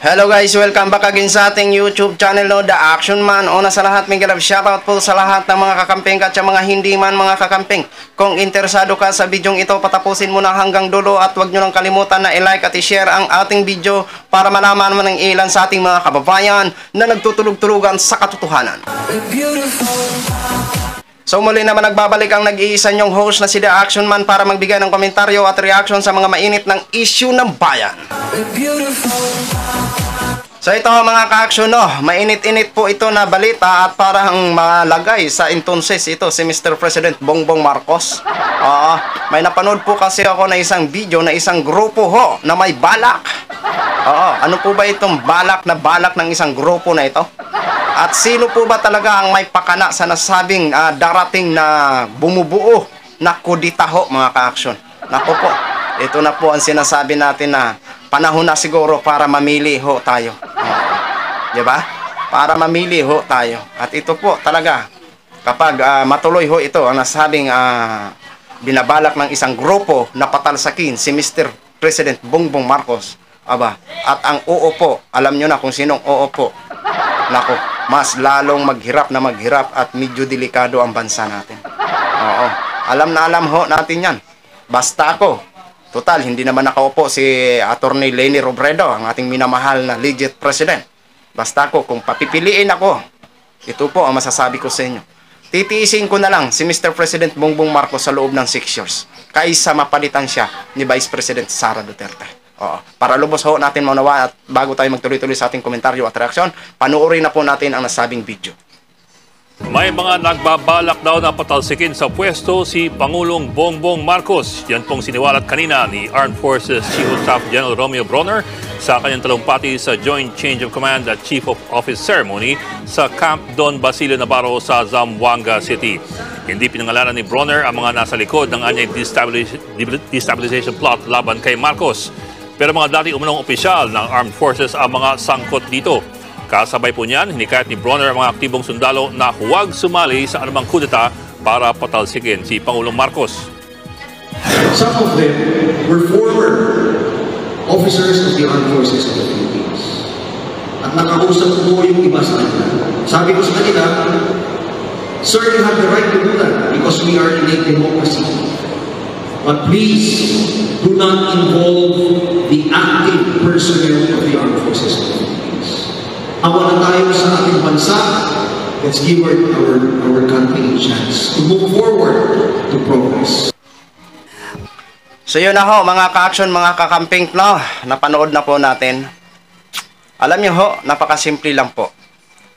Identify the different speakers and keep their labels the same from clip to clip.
Speaker 1: Hello guys, welcome back again sa ating YouTube channel, no, The Action Man. Una sa lahat, may galab shoutout po sa lahat ng mga kakamping at sa mga hindi man mga kakamping. Kung interesado ka sa bidyong ito, patapusin mo na hanggang dulo at huwag nyo nang kalimutan na i-like at i-share ang ating video para malaman mo ng ilan sa ating mga kababayan na nagtutulog-tulugan sa katotohanan. So muli naman nagbabalik ang nag-iisa nyong host na si The Action Man para magbigay ng komentaryo at reaction sa mga mainit ng issue ng bayan. So ito mga ka-action, no, mainit-init po ito na balita at parang malagay sa entonces ito si Mr. President Bongbong Marcos. May napanood po kasi ako na isang video na isang grupo ho na may balak. Ano po ba itong balak ng isang grupo na ito? At sino po ba talaga ang may pakana sa nasabing darating na bumubuo na kudita ho mga ka-action? Naku po, ito na po ang sinasabi natin na panahon na siguro para mamili ho tayo. Diba? Para mamili ho tayo. At ito po talaga, kapag matuloy ho ito, ang nasabing binabalak ng isang grupo na patalsakin si Mr. President Bongbong Marcos. At ang oo po, alam nyo na kung sinong oo po. Nako, mas lalong maghirap at medyo delikado ang bansa natin. Oo, alam na alam ho natin yan. Basta ako, total, hindi naman nakaupo si Attorney Leni Robredo, ang ating minamahal na legit president. Basta ako, kung papipiliin ako, ito po ang masasabi ko sa inyo. Titiisin ko na lang si Mr. President Bongbong Marcos sa loob ng 6 years kaysa mapalitan siya ni Vice President Sara Duterte. Para lubos ho natin maunawa at bago tayo magtuloy-tuloy sa ating komentaryo at reaksyon, panuorin na po natin ang nasabing video.
Speaker 2: May mga nagbabalak daw na patalsikin sa pwesto si Pangulong Bongbong Marcos. Yan pong siniwalat kanina ni Armed Forces Chief of Staff General Romeo Bronner sa kanyang talumpati sa Joint Change of Command at Chief of Office Ceremony sa Camp Don Basilio Navarro sa Zamboanga City. Hindi pinangalanan ni Bronner ang mga nasa likod ng anyay destabilization plot laban kay Marcos. Pero mga dati umunong opisyal ng Armed Forces ang mga sangkot dito. Kasabay po niyan, hinikayat ni Bronner ang mga aktibong sundalo na huwag sumali sa anumang kudeta para patalsikin si Pangulong Marcos.
Speaker 3: Some of them were former officers of the Armed Forces of the Philippines. At nakausap ko yung iba sa kanila. Sabi ko sa kanila, "Sir, you have the right to do that because we are in a democracy. But please, do not involve the active personnel of the Armed Forces of the Philippines. Awa na tayo sa ating bansa. Let's give our country a chance to move forward to progress."
Speaker 1: So yun na ho mga ka-action, mga kakamping, no, napanood na po natin. Alam nyo ho, napakasimple lang po.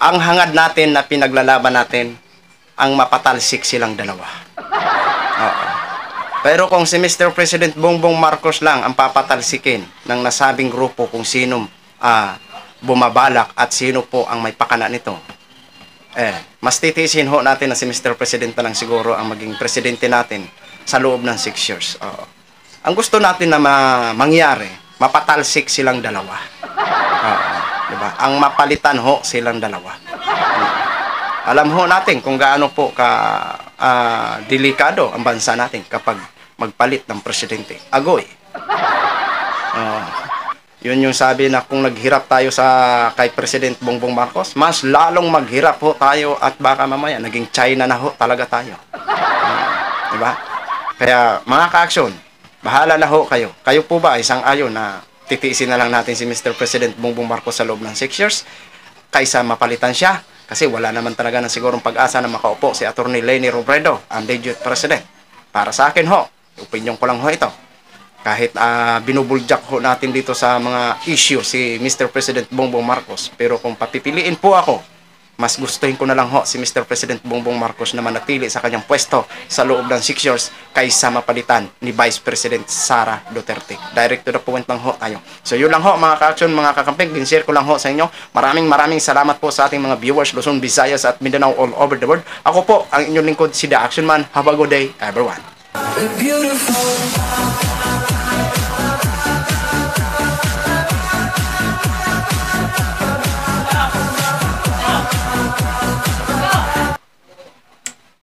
Speaker 1: Ang hangad natin na pinaglalaban natin, ang mapatalsik silang dalawa. Pero kung si Mr. President Bongbong Marcos lang ang papatalsikin ng nasabing grupo kung sino bumabalak at sino po ang may pakana nito, mas titiisin ho natin na si Mr. President na lang siguro ang maging presidente natin sa loob ng 6 years. Ang gusto natin na mangyari, mapatalsik silang dalawa. Diba? Ang mapalitan ho silang dalawa. Alam ho natin kung gaano po delikado ang bansa natin kapag magpalit ng presidente. Agoy. Yun yung sabi na kung naghirap tayo kay President Bongbong Marcos, mas lalong maghirap ho tayo at baka mamaya naging China na ho talaga tayo. Diba? Kaya mga ka-action, bahala na ho kayo. Kayo po ba isang ayon na titiisin na lang natin si Mr. President Bongbong Marcos sa loob ng 6 years kaysa mapalitan siya? Kasi wala naman talaga ng sigurong pag-asa na makaupo si Attorney Leni Robredo, ang legit president. Para sa akin ho, opinion ko lang ho ito. Kahit binubuljak ho natin dito sa mga issue si Mr. President Bongbong Marcos. Pero kung papipiliin po ako, mas gustuhin ko na lang ho si Mr. President Bongbong Marcos na manatili sa kanyang pwesto sa loob ng 6 years kaysa mapalitan ni Vice President Sara Duterte. Direct to the point lang ho tayo. So yun lang ho mga ka-action, mga kakamping, din-share ko lang ho sa inyo. Maraming salamat po sa ating mga viewers Luzon, Visayas at Mindanao all over the world. Ako po ang inyong lingkod si The Action Man. Have a good day everyone.